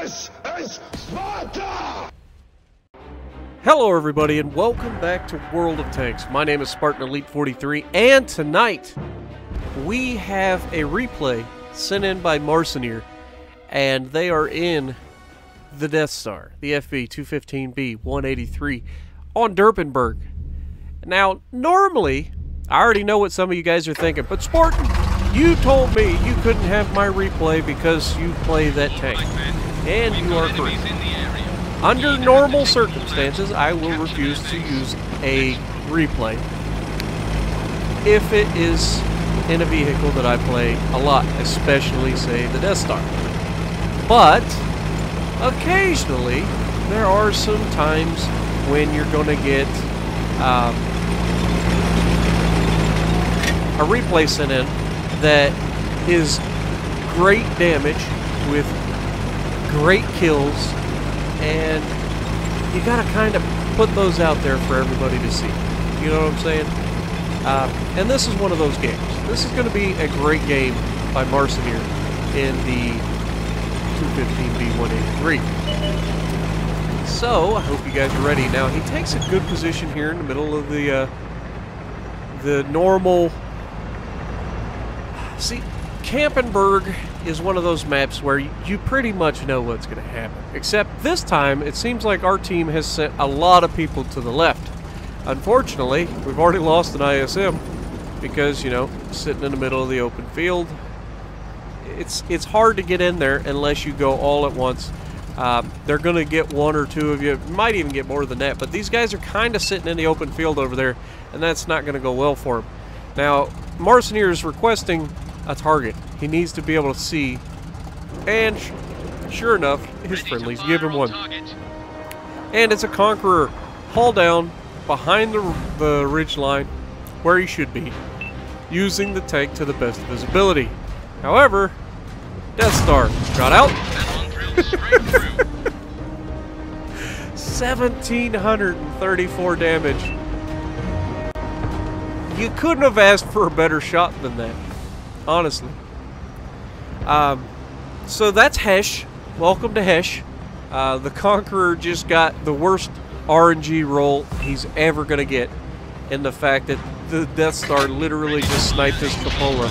This is Sparta! Hello everybody and welcome back to World of Tanks. My name is Spartan Elite 43 and tonight we have a replay sent in by Marcinir and they are in the Death Star, the FV-215B 183 on Durpenberg. Now normally, I already know what some of you guys are thinking, but Spartan, you told me you couldn't have my replay because you play that tank. And you are correct. Under normal circumstances, I will refuse to use a replay if it is in a vehicle that I play a lot, especially, say, the Death Star. But occasionally, there are some times when you're going to get a replay sent in that is great damage with great kills, and you gotta kind of put those out there for everybody to see. You know what I'm saying? And this is one of those games. This is going to be a great game by Marcinir in the 215B 183. So I hope you guys are ready. Now he takes a good position here in the middle of the normal. See, Campenberg is one of those maps where you pretty much know what's going to happen. Except this time, it seems like our team has sent a lot of people to the left. Unfortunately, we've already lost an ISM because, you know, sitting in the middle of the open field, it's hard to get in there unless you go all at once. They're going to get one or two of you, might even get more than that, but these guys are kind of sitting in the open field over there, and that's not going to go well for them. Now, Marcinir is requesting a target. He needs to be able to see, and sure enough, his friendlies give him one. And it's a Conqueror, haul down behind the ridge line where he should be, using the tank to the best of his ability. However, Death Star got out. 1,734 damage. You couldn't have asked for a better shot than that, honestly. So that's Hesh. Welcome to Hesh. The Conqueror just got the worst RNG roll he's ever going to get, in the fact that the Death Star literally just sniped his cupola.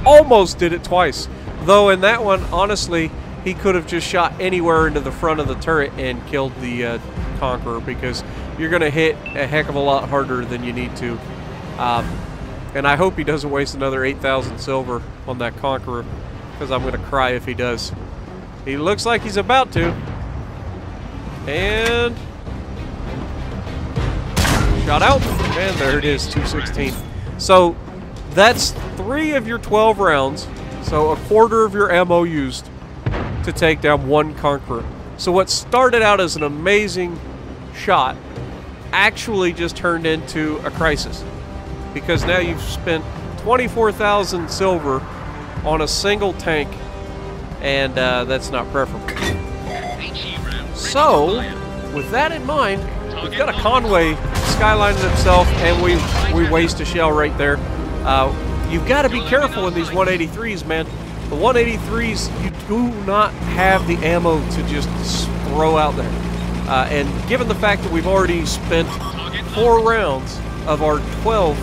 Almost did it twice. Though in that one, honestly, he could have just shot anywhere into the front of the turret and killed the Conqueror, because you're going to hit a heck of a lot harder than you need to. And I hope he doesn't waste another 8,000 silver on that Conqueror, because I'm going to cry if he does. He looks like he's about to. And shot out. And there it is, 216. So that's 3 of your 12 rounds. So a quarter of your ammo used to take down one Conqueror. So what started out as an amazing shot actually just turned into a crisis, because now you've spent 24,000 silver on a single tank, and that's not preferable. So, with that in mind, we've got a Conway skylining himself, and we waste a shell right there. You've got to be careful in these 183s, man. The 183s, you do not have the ammo to just throw out there. And given the fact that we've already spent 4 rounds of our 12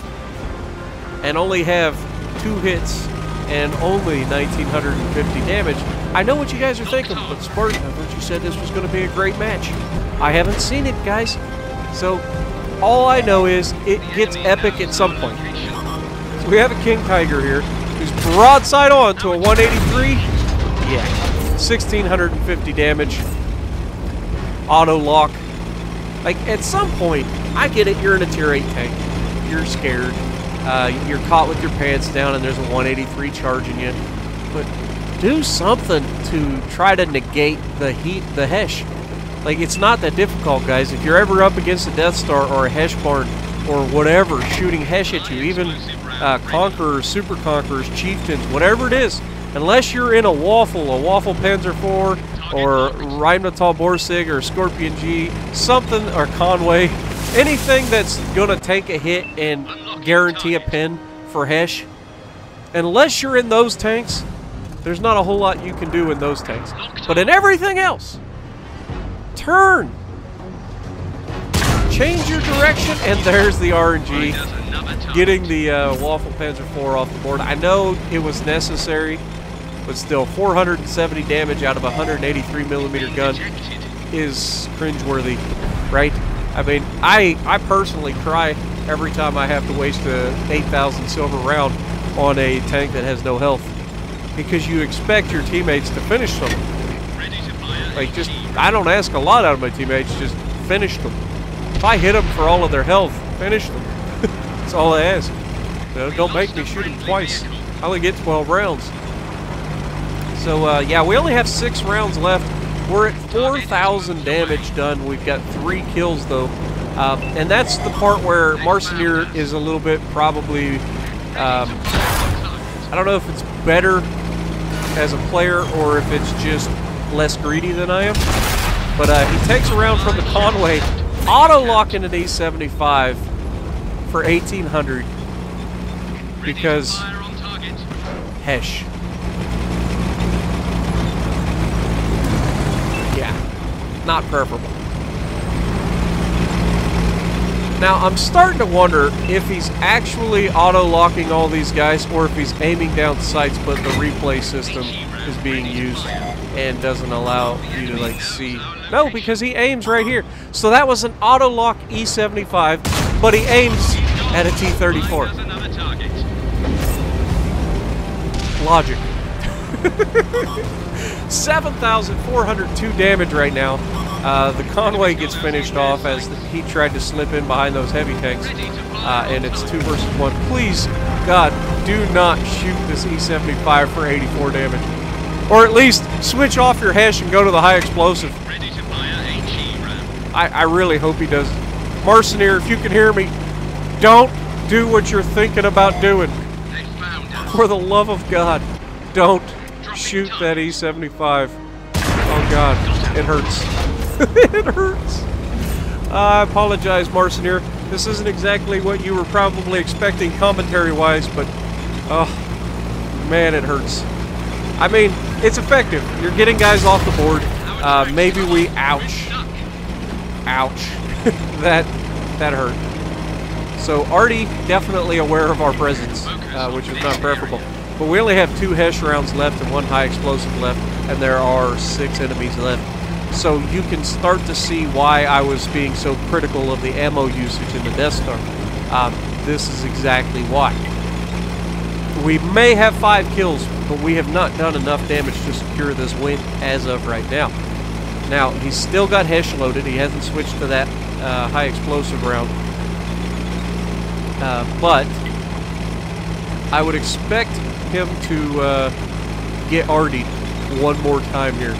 and only have 2 hits and only 1,950 damage, I know what you guys are thinking, but Spartan, I thought you said this was going to be a great match. I haven't seen it, guys. So all I know is it gets epic at some point. So we have a King Tiger here who's broadside on to a 183. Yeah, 1,650 damage. Auto lock. Like, at some point, I get it, you're in a tier 8 tank. You're scared. You're caught with your pants down and there's a 183 charging you. But do something to try to negate the heat, the Hesh. Like, it's not that difficult, guys. If you're ever up against a Death Star or a Hesh barn or whatever shooting Hesh at you, even Conquerors, Super Conquerors, Chieftains, whatever it is, unless you're in a Waffle Panzer IV, or Rheinmetall Borsig, or Scorpion G, something, or Conway, anything that's going to take a hit and guarantee a pin for Hesh, unless you're in those tanks, There's not a whole lot you can do in those tanks. But in everything else, turn. Change your direction, and there's the RNG. Getting the Waffle Panzer IV off the board. I know it was necessary, but still, 470 damage out of a 183mm gun is cringeworthy, right? I mean, I personally cry every time I have to waste a 8,000 silver round on a tank that has no health, because you expect your teammates to finish them. Like, just, I don't ask a lot out of my teammates, just finish them. If I hit them for all of their health, finish them. That's all I ask. You know, don't make me shoot them twice. I only get 12 rounds. So, yeah, we only have 6 rounds left. We're at 4,000 damage done. We've got 3 kills, though. And that's the part where Marcinir is a little bit probably... I don't know if it's better as a player or if it's just less greedy than I am. But he takes a round from the Conway, auto-locking an E75 for 1,800 because Hesh. Yeah, not preferable. Now, I'm starting to wonder if he's actually auto-locking all these guys or if he's aiming down sights, but the replay system is being used and doesn't allow you to, like, see. No, because he aims right here. So that was an auto-lock E75, but he aims at a T-34. Logic. 7,402 damage right now. The Conway gets finished off as he tried to slip in behind those heavy tanks. And it's 2 versus 1. Please, God, do not shoot this E75 for 84 damage. Or at least switch off your Hesh and go to the high explosive. I really hope he does. Marcinir, if you can hear me, don't do what you're thinking about doing. For the love of God, don't shoot that E75. Oh God, it hurts. It hurts. I apologize, Marcinir. This isn't exactly what you were probably expecting commentary-wise, but oh man, it hurts. I mean, it's effective. You're getting guys off the board. Maybe we ouch. that hurt. So Artie definitely aware of our presence, which is not preferable. But we only have 2 Hesh rounds left and 1 high explosive left, and there are 6 enemies left. So you can start to see why I was being so critical of the ammo usage in the Death Star. This is exactly why. We may have 5 kills, but we have not done enough damage to secure this win as of right now. Now, he's still got Hesh loaded. He hasn't switched to that high explosive round. But I would expect him to get Artie one more time here.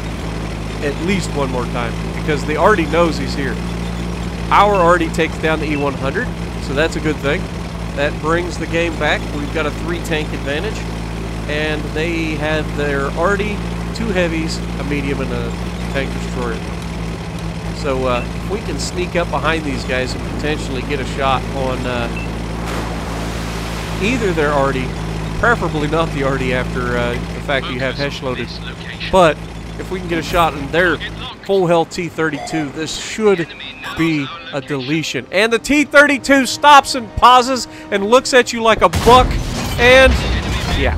At least one more time. Because the Artie knows he's here. Our Artie takes down the E100, so that's a good thing. That brings the game back. We've got a 3-tank advantage. And they have their Artie, 2 heavies, a medium, and a tank destroyer. So if we can sneak up behind these guys and potentially get a shot on either their Artie, preferably not the Artie after the fact that you have Hesh loaded, but if we can get a shot in their full health T-32, this should be a deletion. And the T-32 stops and pauses and looks at you like a buck, and yeah.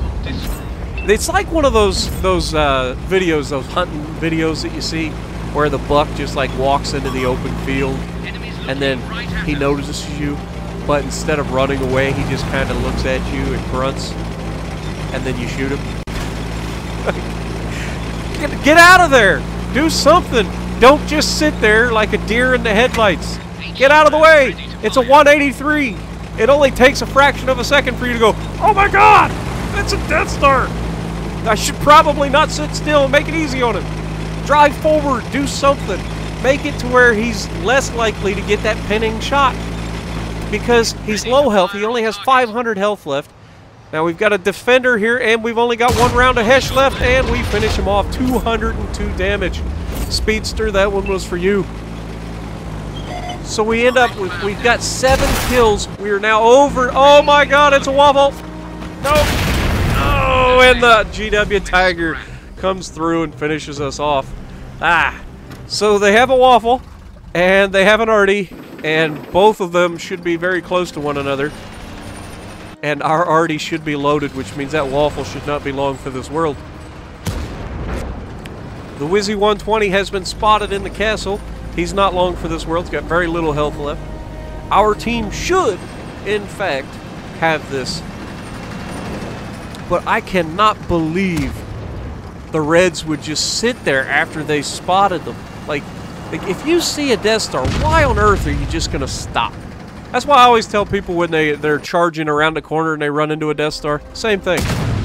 It's like one of those videos, those hunting videos that you see where the buck just like walks into the open field and then he notices you, but instead of running away, he just kind of looks at you and grunts, and then you shoot him. Get out of there! Do something! Don't just sit there like a deer in the headlights. Get out of the way! It's a 183! It only takes a fraction of a second for you to go, oh my God! That's a Death Star! I should probably not sit still and make it easy on him. Drive forward, do something. Make it to where he's less likely to get that pinning shot. Because he's low health, he only has 500 health left. Now we've got a defender here, and we've only got 1 round of Hesh left, and we finish him off. 202 damage. Speedster, that one was for you. So we end up with, we've got 7 kills. We are now over. Oh my God, it's a waffle. No. Oh. Oh, and the GW Tiger comes through and finishes us off. So they have a Waffle, and they have an Artie, and both of them should be very close to one another. And our Artie should be loaded, which means that Waffle should not be long for this world. The Wizzy 120 has been spotted in the castle. He's not long for this world. He's got very little health left. Our team should, in fact, have this. But I cannot believe the Reds would just sit there after they spotted them. Like if you see a Death Star, why on earth are you just going to stop? That's why I always tell people when they're charging around the corner and they run into a Death Star, same thing.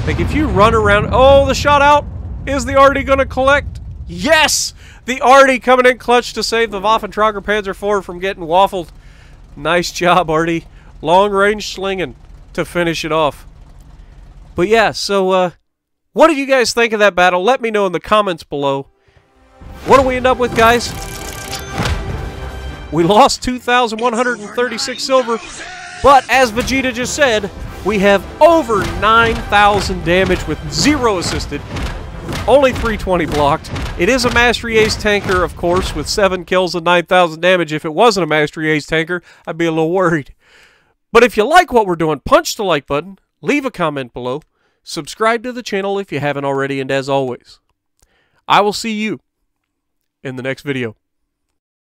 Like if you run around, oh, the shot out, is the Artie going to collect? Yes! The Artie coming in clutch to save the Waffentrager Panzer IV from getting waffled. Nice job, Artie. Long range slinging to finish it off. But yeah, so what did you guys think of that battle? Let me know in the comments below. What do we end up with, guys? We lost 2,136 silver, but as Vegeta just said, we have over 9,000 damage with 0 assisted, only 320 blocked. It is a Mastery Ace tanker, of course, with 7 kills and 9,000 damage. If it wasn't a Mastery Ace tanker, I'd be a little worried. But if you like what we're doing, punch the like button, leave a comment below, subscribe to the channel if you haven't already, and as always, I will see you in the next video.